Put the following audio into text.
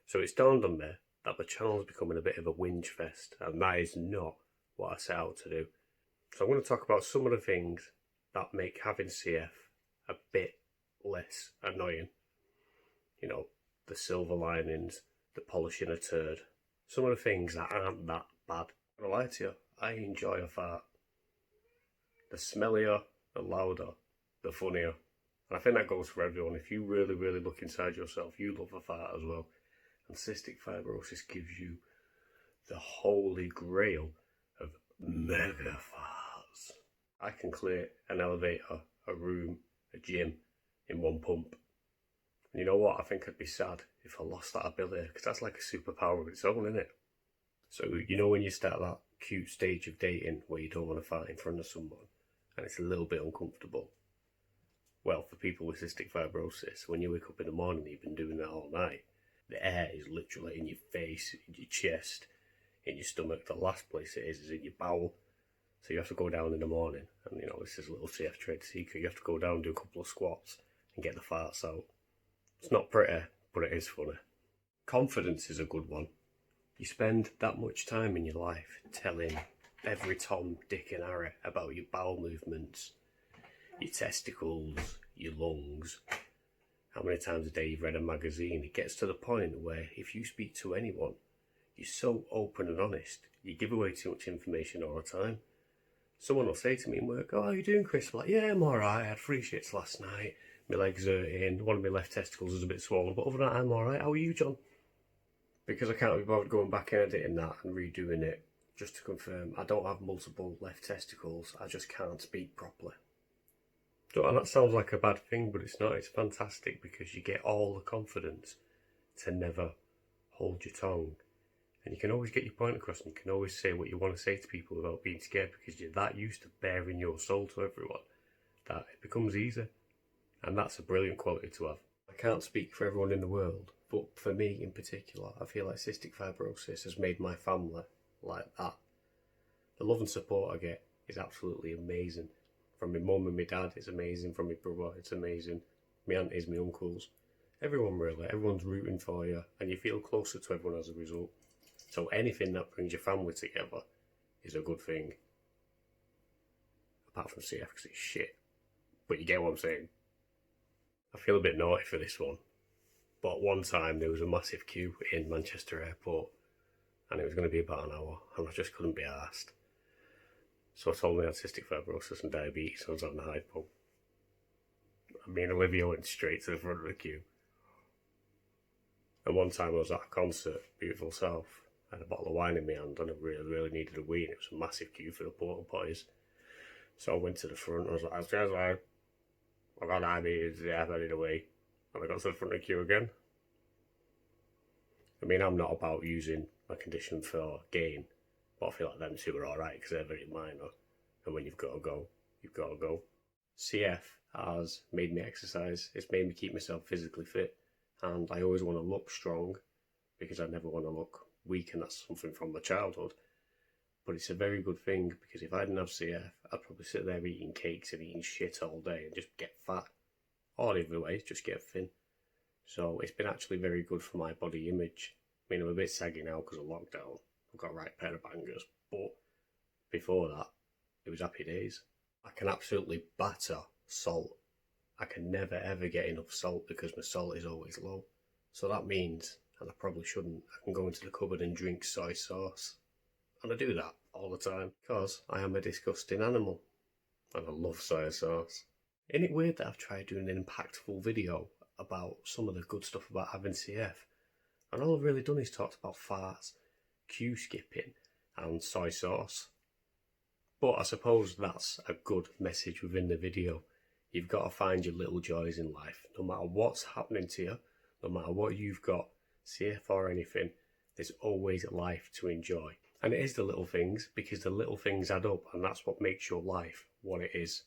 So it's dawned on me that the channel's becoming a bit of a whinge fest, and that is not what I set out to do. So I'm going to talk about some of the things that make having CF a bit less annoying. You know, the silver linings, the polishing a turd. Some of the things that aren't that bad. I'm going to lie to you, I enjoy a fart. The smellier, the louder, the funnier. And I think that goes for everyone. If you really, really look inside yourself, you love a fart as well. And cystic fibrosis gives you the holy grail of mega farts. I can clear an elevator, a room, a gym in one pump. And you know what? I think I'd be sad if I lost that ability, because that's like a superpower of its own, isn't it? So, you know when you start that cute stage of dating where you don't want to fart in front of someone and it's a little bit uncomfortable? Well, for people with cystic fibrosis, when you wake up in the morning and you've been doing that all night, the air is literally in your face, in your chest, in your stomach. The last place it is in your bowel. So you have to go down in the morning, and you know, this is a little CF trade secret. You have to go down and do a couple of squats and get the farts out. It's not pretty, but it is funny. Confidence is a good one. You spend that much time in your life telling every Tom, Dick and Harry about your bowel movements, your testicles, your lungs, how many times a day you've read a magazine. It gets to the point where if you speak to anyone, you're so open and honest, you give away too much information all the time. Someone will say to me in work, "Oh, how are you doing, Chris?" I'm like, "Yeah, I'm alright, I had 3 shits last night, my legs are in, one of my left testicles is a bit swollen, but other than that I'm alright. How are you, John?" Because I can't be bothered going back and editing that and redoing it just to confirm I don't have multiple left testicles, I just can't speak properly. So, and that sounds like a bad thing, but it's not. It's fantastic because you get all the confidence to never hold your tongue. And you can always get your point across, and you can always say what you want to say to people without being scared, because you're that used to bearing your soul to everyone that it becomes easy. And that's a brilliant quality to have. I can't speak for everyone in the world, but for me in particular, I feel like cystic fibrosis has made my family like that. The love and support I get is absolutely amazing. From my mum and my dad, it's amazing. From my brother, it's amazing. My aunties, my uncles, everyone really. Everyone's rooting for you, and you feel closer to everyone as a result. So anything that brings your family together is a good thing. Apart from CF, because it's shit. But you get what I'm saying. I feel a bit naughty for this one. But one time there was a massive queue in Manchester Airport, and it was going to be about an hour, and I just couldn't be arsed. So I told me I had cystic fibrosis and diabetes, so I was having a hypo. Me and Olivia went straight to the front of the queue. And one time I was at a concert, Beautiful South, I had a bottle of wine in my hand and I really, really needed a wee, and it was a massive queue for the porta potties. So I went to the front and I was like, "Excuse me, I've got diabetes, yeah, I need a wee." And I got to the front of the queue again. I mean, I'm not about using my condition for gain, but I feel like them two are alright because they're very minor. And when you've got to go, you've got to go. CF has made me exercise. It's made me keep myself physically fit. And I always want to look strong because I never want to look weak, and that's something from my childhood. But it's a very good thing, because if I didn't have CF, I'd probably sit there eating cakes and eating shit all day and just get fat. Or the other way, just get thin. So it's been actually very good for my body image. I mean, I'm a bit saggy now because of lockdown. I've got a right pair of bangers, but before that, it was happy days. I can absolutely batter salt. I can never ever get enough salt because my salt is always low. So that means, and I probably shouldn't, I can go into the cupboard and drink soy sauce. And I do that all the time because I am a disgusting animal. And I love soy sauce. Isn't it weird that I've tried doing an impactful video about some of the good stuff about having CF, and all I've really done is talked about farts, queue skipping and soy sauce? But I suppose that's a good message within the video. You've got to find your little joys in life. No matter what's happening to you, no matter what you've got, CF or anything, there's always life to enjoy. And it is the little things, because the little things add up, and that's what makes your life what it is.